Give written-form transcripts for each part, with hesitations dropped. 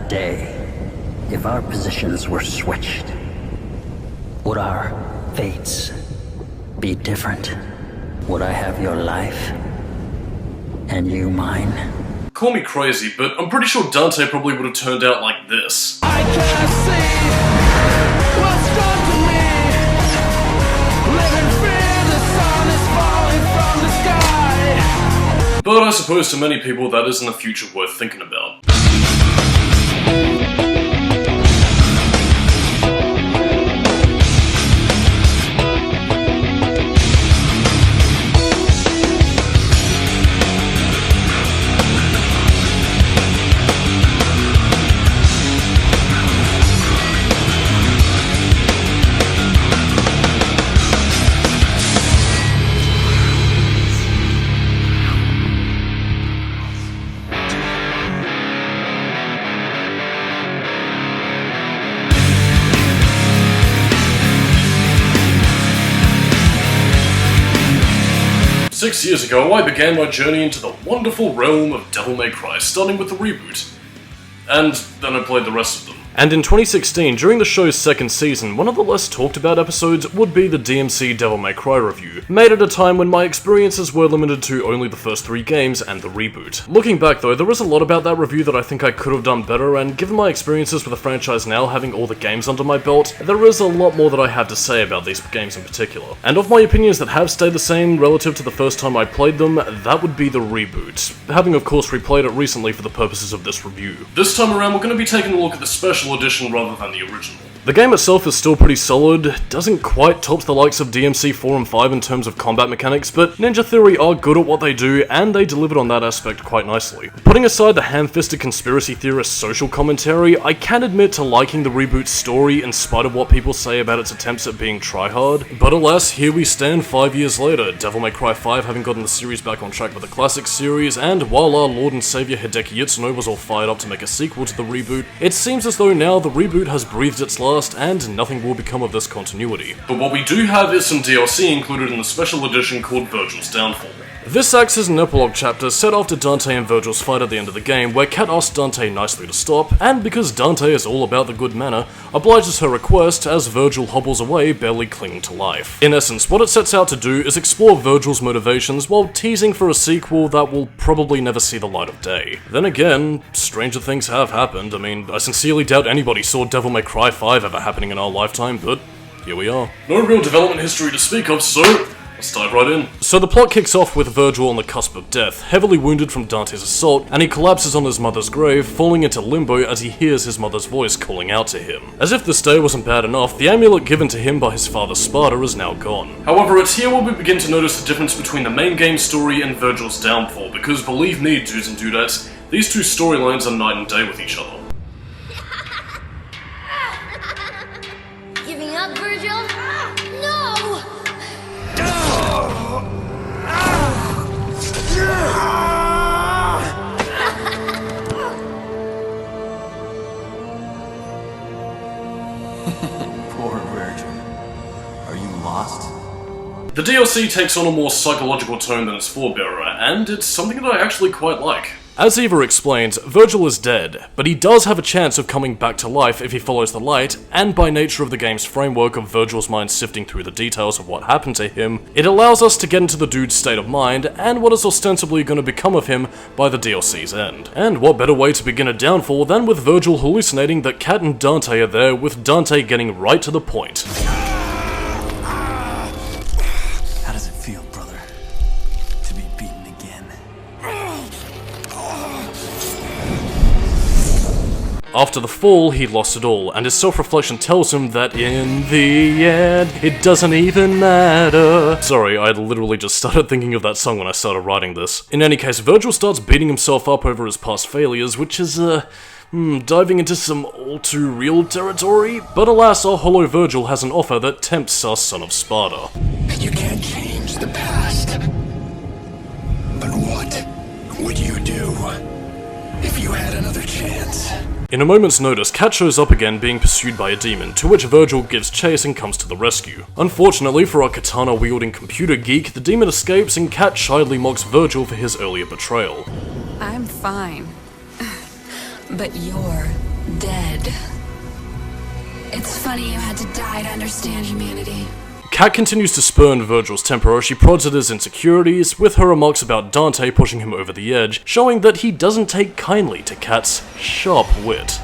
day, if our positions were switched, would our fates be different? Would I have your life, and you mine? Call me crazy, but I'm pretty sure Dante probably would have turned out like this. I can't see what's done to me. Living fear, the sun is falling from the sky. But I suppose to many people that isn't a future worth thinking about. 6 years ago, I began my journey into the wonderful realm of Devil May Cry, starting with the reboot. And then I played the rest of them. And in 2016, during the show's second season, one of the less talked about episodes would be the DmC Devil May Cry review, made at a time when my experiences were limited to only the first 3 games and the reboot. Looking back though, there is a lot about that review that I think I could have done better, and given my experiences with the franchise now, having all the games under my belt, there is a lot more that I have to say about these games in particular. And of my opinions that have stayed the same relative to the first time I played them, that would be the reboot, having of course replayed it recently for the purposes of this review. This time around we're going to be taking a look at the special edition rather than the original. The game itself is still pretty solid, doesn't quite top the likes of DmC 4 and 5 in terms of combat mechanics, but Ninja Theory are good at what they do, and they delivered on that aspect quite nicely. Putting aside the ham-fisted conspiracy theorist social commentary, I can admit to liking the reboot's story in spite of what people say about its attempts at being tryhard. But alas, here we stand 5 years later, Devil May Cry 5 having gotten the series back on track with the classic series, and while our Lord and Savior Hideki Itsuno was all fired up to make a sequel to the reboot, it seems as though now the reboot has breathed its last and nothing will become of this continuity. But what we do have is some DLC included in the special edition called Vergil's Downfall. This acts as an epilogue chapter set after Dante and Vergil's fight at the end of the game, where Cat asks Dante nicely to stop, and because Dante is all about the good manner, obliges her request as Vergil hobbles away, barely clinging to life. In essence, what it sets out to do is explore Vergil's motivations while teasing for a sequel that will probably never see the light of day. Then again, stranger things have happened. I mean, I sincerely doubt anybody saw Devil May Cry 5 ever happening in our lifetime, but here we are. No real development history to speak of, so let's dive right in. So the plot kicks off with Vergil on the cusp of death, heavily wounded from Dante's assault, and he collapses on his mother's grave, falling into limbo as he hears his mother's voice calling out to him. As if this day wasn't bad enough, the amulet given to him by his father Sparta is now gone. However, it's here where we begin to notice the difference between the main game story and Vergil's downfall, because believe me, dudes and dudettes, these two storylines are night and day with each other. Giving up, Vergil? No! Poor Vergil. Are you lost? The DLC takes on a more psychological tone than its forebearer, and it's something that I actually quite like. As Eva explains, Vergil is dead, but he does have a chance of coming back to life if he follows the light, and by nature of the game's framework of Vergil's mind sifting through the details of what happened to him, it allows us to get into the dude's state of mind, and what is ostensibly going to become of him by the DLC's end. And what better way to begin a downfall than with Vergil hallucinating that Cat and Dante are there, with Dante getting right to the point. How does it feel, brother? To be beaten again? After the fall, he lost it all, and his self-reflection tells him that in the end, it doesn't even matter. Sorry, I literally just started thinking of that song when I started writing this. In any case, Vergil starts beating himself up over his past failures, which is, diving into some all-too-real territory. But alas, our hollow Vergil has an offer that tempts our son of Sparta. You can't change the past. But what would you do if you had another chance? In a moment's notice, Cat shows up again being pursued by a demon, to which Vergil gives chase and comes to the rescue. Unfortunately for our katana-wielding computer geek, the demon escapes and Cat shyly mocks Vergil for his earlier betrayal. I'm fine. But you're Dead. It's funny you had to die to understand humanity. Kat continues to spurn Vergil's temper as she prods at his insecurities, with her remarks about Dante pushing him over the edge, showing that he doesn't take kindly to Kat's sharp wit.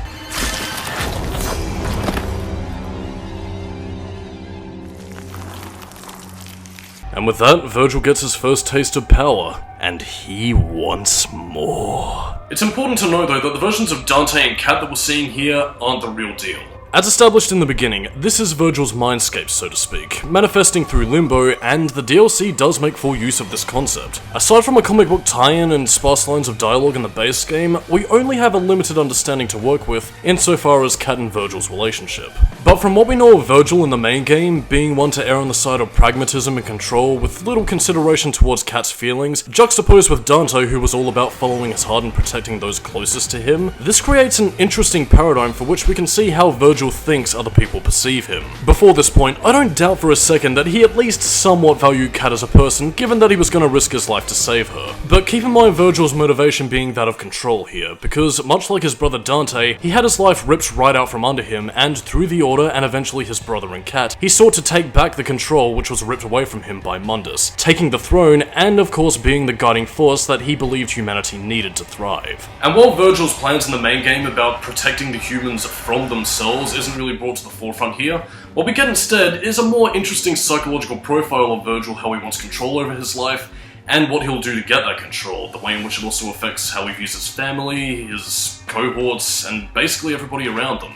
And with that, Vergil gets his first taste of power, and he wants more. It's important to know though that the versions of Dante and Kat that we're seeing here aren't the real deal. As established in the beginning, this is Vergil's mindscape, so to speak, manifesting through Limbo, and the DLC does make full use of this concept. Aside from a comic book tie-in and sparse lines of dialogue in the base game, we only have a limited understanding to work with insofar as Kat and Vergil's relationship. But from what we know of Vergil in the main game, being one to err on the side of pragmatism and control with little consideration towards Kat's feelings, juxtaposed with Dante who was all about following his heart and protecting those closest to him, this creates an interesting paradigm for which we can see how Vergil thinks other people perceive him. Before this point, I don't doubt for a second that he at least somewhat valued Kat as a person, given that he was going to risk his life to save her. But keep in mind Vergil's motivation being that of control here, because much like his brother Dante, he had his life ripped right out from under him, and through the Order and eventually his brother and Kat, he sought to take back the control which was ripped away from him by Mundus, taking the throne and of course being the guiding force that he believed humanity needed to thrive. And while Vergil's plans in the main game about protecting the humans from themselves isn't really brought to the forefront here, what we get instead is a more interesting psychological profile of Vergil, how he wants control over his life, and what he'll do to get that control, the way in which it also affects how he views his family, his cohorts, and basically everybody around them.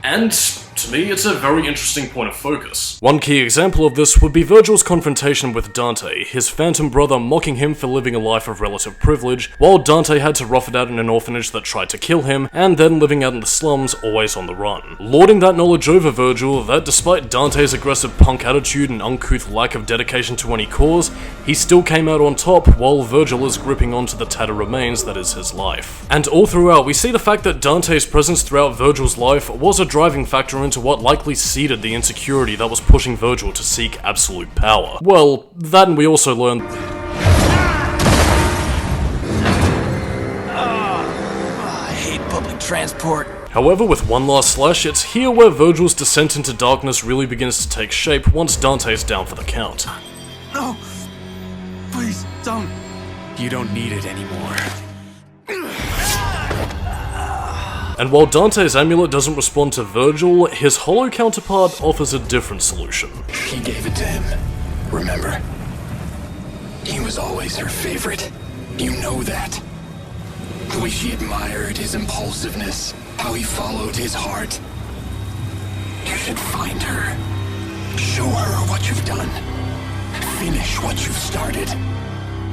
And, to me, it's a very interesting point of focus. One key example of this would be Vergil's confrontation with Dante, his phantom brother mocking him for living a life of relative privilege, while Dante had to rough it out in an orphanage that tried to kill him, and then living out in the slums, always on the run. Lording that knowledge over Vergil, that despite Dante's aggressive punk attitude and uncouth lack of dedication to any cause, he still came out on top, while Vergil is gripping onto the tattered remains that is his life. And all throughout, we see the fact that Dante's presence throughout Vergil's life was a driving factor into what likely seeded the insecurity that was pushing Vergil to seek absolute power. Well, that and we also learned I hate public transport. However, with one last slash, it's here where Vergil's descent into darkness really begins to take shape once Dante's down for the count. No! Please, don't. You don't need it anymore. And while Dante's amulet doesn't respond to Vergil, his hollow counterpart offers a different solution. She gave it to him. Remember? He was always her favorite. You know that. The way she admired his impulsiveness, how he followed his heart. You should find her. Show her what you've done. Finish what you've started.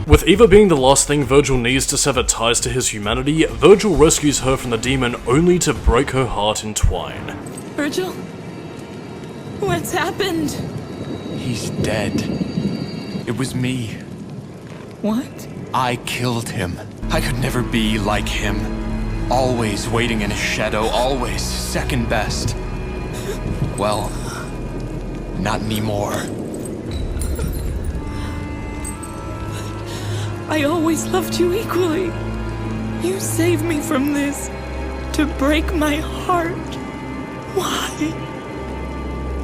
With Eva being the last thing Vergil needs to sever ties to his humanity, Vergil rescues her from the demon only to break her heart in twine. Vergil? What's happened? He's dead. It was me. What? I killed him. I could never be like him. Always waiting in his shadow, always second best. Well, not anymore. I always loved you equally. You saved me from this to break my heart. Why?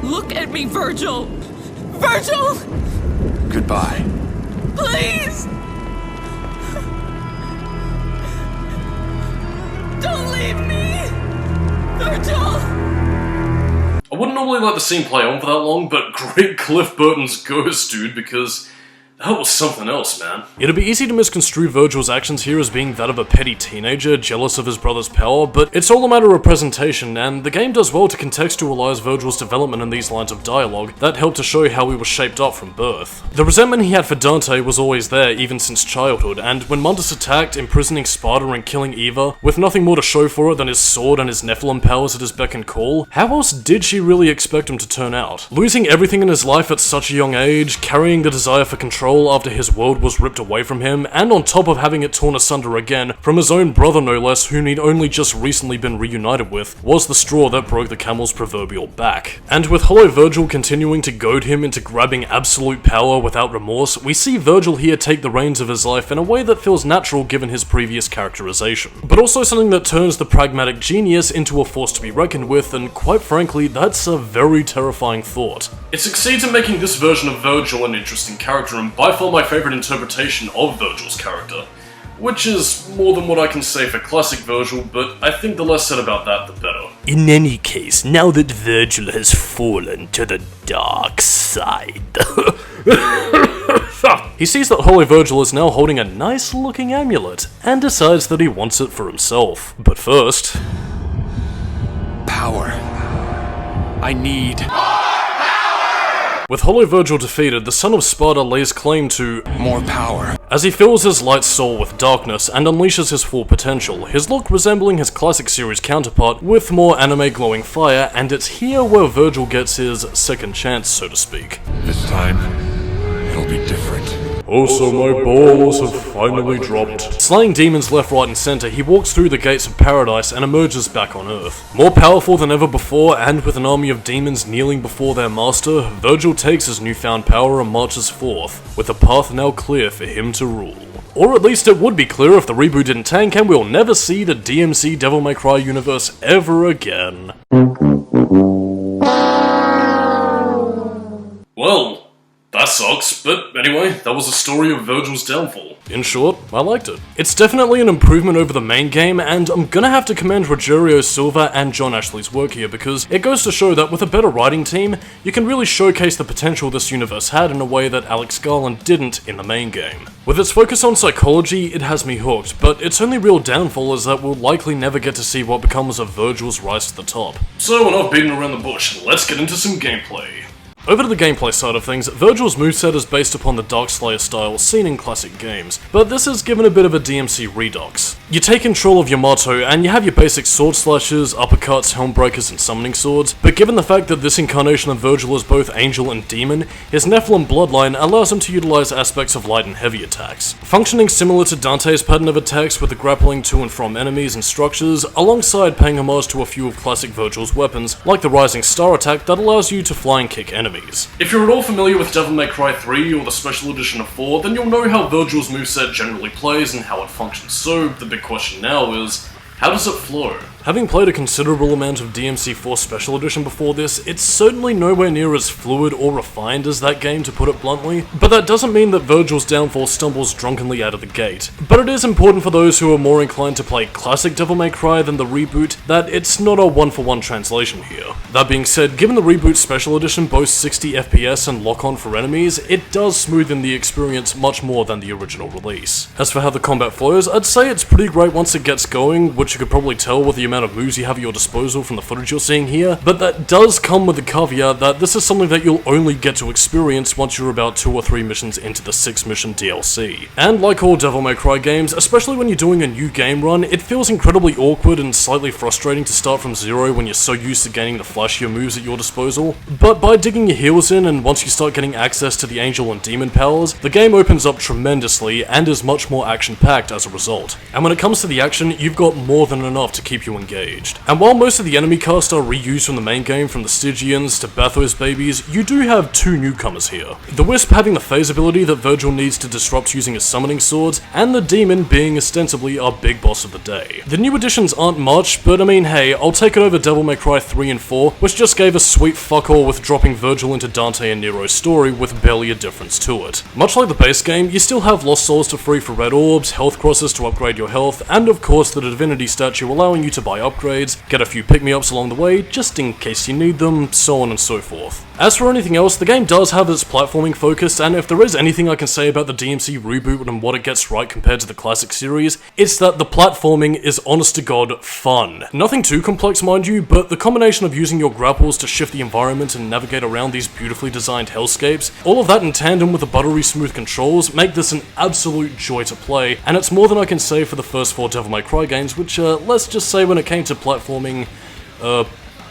Look at me, Vergil! Vergil! Goodbye. Please! Don't leave me! Vergil! I wouldn't normally let the scene play on for that long, but great Cliff Burton's ghost, dude, because that was something else, man. It'd be easy to misconstrue Vergil's actions here as being that of a petty teenager jealous of his brother's power, but it's all a matter of presentation, and the game does well to contextualize Vergil's development in these lines of dialogue that help to show how he was shaped up from birth. The resentment he had for Dante was always there, even since childhood, and when Mundus attacked, imprisoning Sparta and killing Eva, with nothing more to show for it than his sword and his Nephilim powers at his beck and call, how else did she really expect him to turn out? Losing everything in his life at such a young age, carrying the desire for control control after his world was ripped away from him, and on top of having it torn asunder again from his own brother no less, whom he'd only just recently been reunited with, was the straw that broke the camel's proverbial back. And with Hollow Vergil continuing to goad him into grabbing absolute power without remorse, we see Vergil here take the reins of his life in a way that feels natural given his previous characterization, but also something that turns the pragmatic genius into a force to be reckoned with, and quite frankly, that's a very terrifying thought. It succeeds in making this version of Vergil an interesting character, and by far my favourite interpretation of Vergil's character. Which is more than what I can say for classic Vergil, but I think the less said about that, the better. In any case, now that Vergil has fallen to the dark side... He sees that Hollow Vergil is now holding a nice looking amulet, and decides that he wants it for himself. But first... Power. I need... With Hollow Vergil defeated, the son of Sparta lays claim to more power. As he fills his light soul with darkness and unleashes his full potential, his look resembling his classic series counterpart with more anime glowing fire, and it's here where Vergil gets his second chance, so to speak. This time, it'll be different. Also, my balls have finally dropped. Slaying demons left, right, and center, he walks through the gates of paradise and emerges back on Earth. More powerful than ever before, and with an army of demons kneeling before their master, Vergil takes his newfound power and marches forth, with a path now clear for him to rule. Or at least it would be clear if the reboot didn't tank, and we'll never see the DmC Devil May Cry universe ever again. Well, that sucks, but anyway, that was the story of Vergil's downfall. In short, I liked it. It's definitely an improvement over the main game, and I'm gonna have to commend Rogerio Silva and John Ashley's work here, because it goes to show that with a better writing team, you can really showcase the potential this universe had in a way that Alex Garland didn't in the main game. With its focus on psychology, it has me hooked, but its only real downfall is that we'll likely never get to see what becomes of Vergil's rise to the top. So enough beating around the bush, let's get into some gameplay. Over to the gameplay side of things, Vergil's moveset is based upon the Darkslayer style seen in classic games, but this is given a bit of a DmC redux. You take control of Yamato, and you have your basic sword slashes, uppercuts, helmbreakers, and summoning swords, but given the fact that this incarnation of Vergil is both angel and demon, his Nephilim bloodline allows him to utilize aspects of light and heavy attacks. Functioning similar to Dante's pattern of attacks with the grappling to and from enemies and structures, alongside paying homage to a few of classic Vergil's weapons, like the Rising Star attack that allows you to fly and kick enemies. If you're at all familiar with Devil May Cry 3 or the special edition of 4, then you'll know how Vergil's moveset generally plays and how it functions, so the big question now is, how does it flow? Having played a considerable amount of DmC 4 Special Edition before this, it's certainly nowhere near as fluid or refined as that game, to put it bluntly, but that doesn't mean that Vergil's downfall stumbles drunkenly out of the gate. But it is important for those who are more inclined to play classic Devil May Cry than the reboot, that it's not a one-for-one translation here. That being said, given the reboot Special Edition boasts 60 FPS and lock-on for enemies, it does smoothen the experience much more than the original release. As for how the combat flows, I'd say it's pretty great once it gets going, which you could probably tell with the amount of moves you have at your disposal from the footage you're seeing here, but that does come with the caveat that this is something that you'll only get to experience once you're about 2 or 3 missions into the 6-mission DLC. And like all Devil May Cry games, especially when you're doing a new game run, it feels incredibly awkward and slightly frustrating to start from zero when you're so used to gaining the flashier moves at your disposal, but by digging your heels in and once you start getting access to the angel and demon powers, the game opens up tremendously and is much more action-packed as a result. And when it comes to the action, you've got more than enough to keep you engaged. And while most of the enemy cast are reused from the main game, from the Stygians to Bathos babies, you do have 2 newcomers here. The Wisp having the phase ability that Vergil needs to disrupt using his summoning swords, and the Demon being ostensibly our big boss of the day. The new additions aren't much, but I mean hey, I'll take it over Devil May Cry 3 and 4, which just gave us sweet fuck all with dropping Vergil into Dante and Nero's story with barely a difference to it. Much like the base game, you still have Lost Souls to free for red orbs, health crosses to upgrade your health, and of course the Divinity statue allowing you to buy upgrades, get a few pick-me-ups along the way, just in case you need them, so on and so forth. As for anything else, the game does have its platforming focus, and if there is anything I can say about the DmC reboot and what it gets right compared to the classic series, it's that the platforming is honest to god fun. Nothing too complex mind you, but the combination of using your grapples to shift the environment and navigate around these beautifully designed hellscapes, all of that in tandem with the buttery smooth controls make this an absolute joy to play, and it's more than I can say for the first 4 Devil May Cry games, which let's just say when it came to platforming,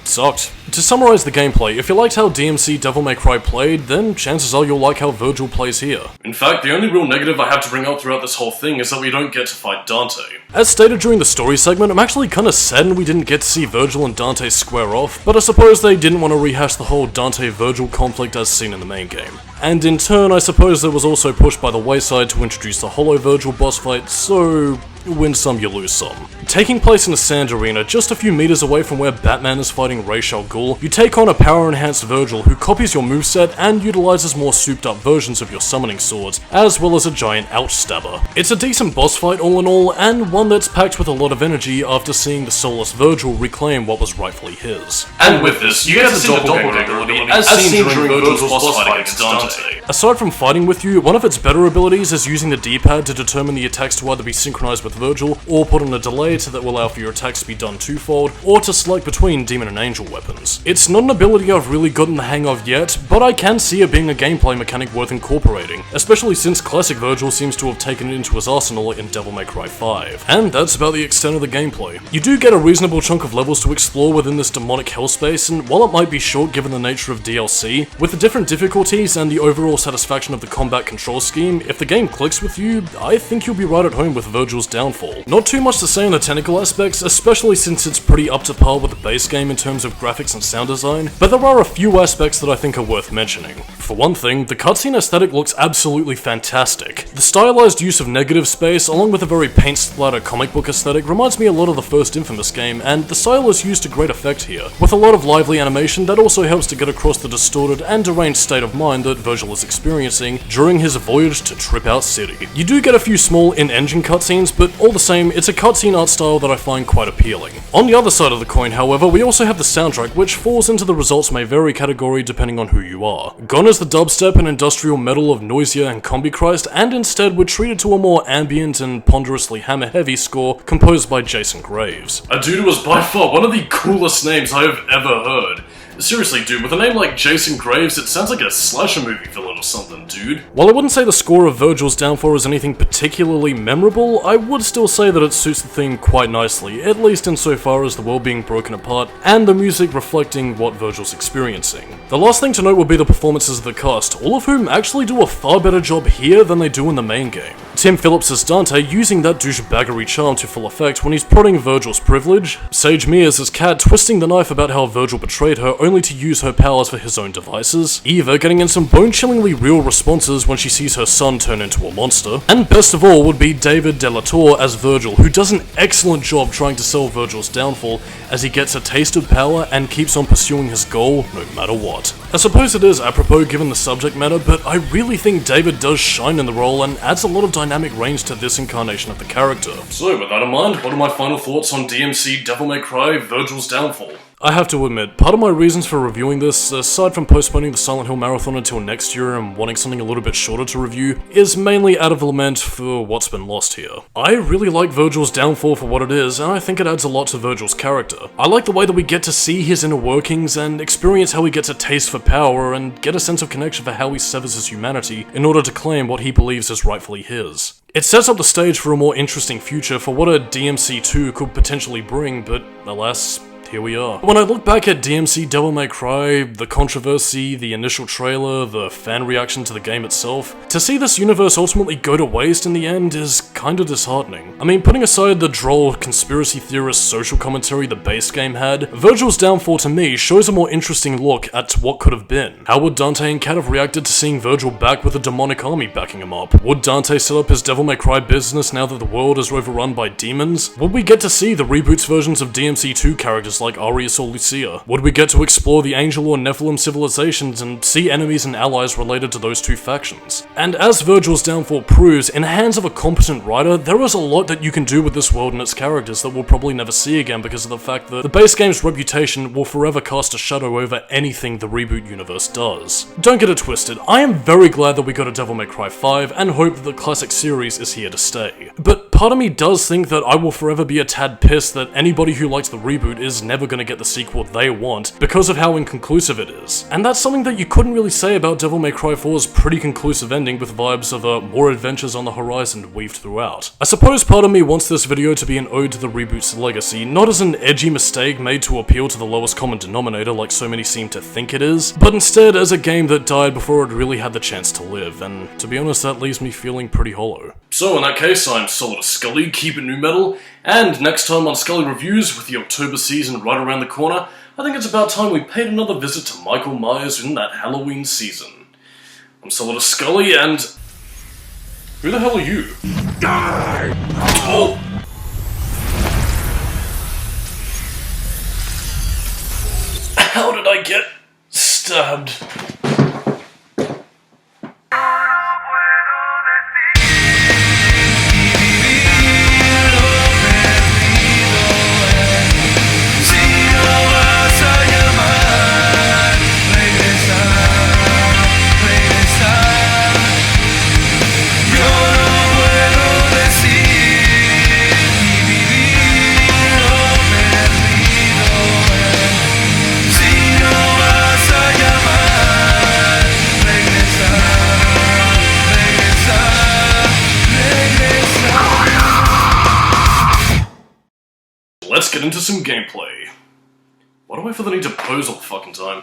sucked. To summarize the gameplay, if you liked how DmC Devil May Cry played, then chances are you'll like how Vergil plays here. In fact, the only real negative I have to bring up throughout this whole thing is that we don't get to fight Dante. As stated during the story segment, I'm actually kinda saddened we didn't get to see Vergil and Dante square off, but I suppose they didn't want to rehash the whole Dante-Vergil conflict as seen in the main game. And in turn, I suppose it was also pushed by the wayside to introduce the Hollow Vergil boss fight, so win some, you lose some. Taking place in a sand arena just a few meters away from where Batman is fighting Ra's al Ghul, you take on a power-enhanced Vergil who copies your moveset and utilizes more souped-up versions of your summoning swords, as well as a giant ouch-stabber. It's a decent boss fight all in all, and one that's packed with a lot of energy after seeing the soulless Vergil reclaim what was rightfully his. And with this, you get to see the doppelganger ability as seen during Vergil's boss fight against Dante. Aside from fighting with you, one of its better abilities is using the D-pad to determine the attacks to either be synchronized with Vergil, or put on a delay that will allow for your attacks to be done twofold, or to select between demon and angel weapons. It's not an ability I've really gotten the hang of yet, but I can see it being a gameplay mechanic worth incorporating, especially since classic Vergil seems to have taken it into his arsenal in Devil May Cry 5. And that's about the extent of the gameplay. You do get a reasonable chunk of levels to explore within this demonic hellspace, and while it might be short given the nature of DLC, with the different difficulties and the overall satisfaction of the combat control scheme, if the game clicks with you, I think you'll be right at home with Vergil's downfall. Not too much to say on the technical aspects, especially since it's pretty up to par with the base game in terms of graphics and sound design, but there are a few aspects that I think are worth mentioning. For one thing, the cutscene aesthetic looks absolutely fantastic. The stylized use of negative space, along with a very paint splatter comic book aesthetic, reminds me a lot of the first Infamous game, and the style is used to great effect here, with a lot of lively animation that also helps to get across the distorted and deranged state of mind that Vergil is experiencing during his voyage to Trip Out City. You do get a few small in-engine cutscenes, but all the same, it's a cutscene art style that I find quite appealing. On the other side of the coin, however, we also have the soundtrack, which falls into the results may vary category depending on who you are. Gone is the dubstep and industrial metal of Noisia and Combichrist, and instead we're treated to a more ambient and ponderously hammer-heavy score composed by Jason Graves. A dude who was by far one of the coolest names I have ever heard. Seriously, dude, with a name like Jason Graves, it sounds like a slasher movie villain or something, dude. While I wouldn't say the score of Vergil's downfall is anything particularly memorable, I would still say that it suits the theme quite nicely, at least insofar as the world being broken apart, and the music reflecting what Vergil's experiencing. The last thing to note would be the performances of the cast, all of whom actually do a far better job here than they do in the main game. Tim Phillips as Dante using that douchebaggery charm to full effect when he's prodding Vergil's privilege, Sage Mears as Kat twisting the knife about how Vergil betrayed her only to use her powers for his own devices, Eva getting in some bone-chillingly real responses when she sees her son turn into a monster, and best of all would be David De La Torre as Vergil, who does an excellent job trying to sell Vergil's downfall as he gets a taste of power and keeps on pursuing his goal no matter what. I suppose it is apropos given the subject matter, but I really think David does shine in the role and adds a lot of dynamic range to this incarnation of the character. So with that in mind, what are my final thoughts on DmC Devil May Cry Vergil's downfall? I have to admit, part of my reasons for reviewing this, aside from postponing the Silent Hill Marathon until next year and wanting something a little bit shorter to review, is mainly out of lament for what's been lost here. I really like Vergil's downfall for what it is, and I think it adds a lot to Vergil's character. I like the way that we get to see his inner workings and experience how he gets a taste for power and get a sense of connection for how he severs his humanity in order to claim what he believes is rightfully his. It sets up the stage for a more interesting future for what a DmC 2 could potentially bring, but alas, here we are. When I look back at DmC Devil May Cry, the controversy, the initial trailer, the fan reaction to the game itself, to see this universe ultimately go to waste in the end is kinda disheartening. I mean, putting aside the droll conspiracy theorist social commentary the base game had, Vergil's downfall to me shows a more interesting look at what could have been. How would Dante and Kat have reacted to seeing Vergil back with a demonic army backing him up? Would Dante set up his Devil May Cry business now that the world is overrun by demons? Would we get to see the reboot's versions of DmC 2 characters like Arius or Lucia? Would we get to explore the Angel or Nephilim civilizations and see enemies and allies related to those two factions? And as Vergil's downfall proves, in the hands of a competent writer, there is a lot that you can do with this world and its characters that we'll probably never see again because of the fact that the base game's reputation will forever cast a shadow over anything the reboot universe does. Don't get it twisted, I am very glad that we got a Devil May Cry 5 and hope that the classic series is here to stay. But part of me does think that I will forever be a tad pissed that anybody who likes the reboot is never gonna get the sequel they want because of how inconclusive it is. And that's something that you couldn't really say about Devil May Cry 4's pretty conclusive ending with vibes of more adventures on the horizon weaved throughout. I suppose part of me wants this video to be an ode to the reboot's legacy, not as an edgy mistake made to appeal to the lowest common denominator like so many seem to think it is, but instead as a game that died before it really had the chance to live, and to be honest that leaves me feeling pretty hollow. So in that case, I'm Solidus-Skully, keep it new metal, and next time on Skully Reviews, with the October season right around the corner, I think it's about time we paid another visit to Michael Myers in that Halloween season. I'm Solidus-Skully, and... who the hell are you? Oh! How did I get stabbed? Let's get into some gameplay. Why do I feel the need to pose all the fucking time?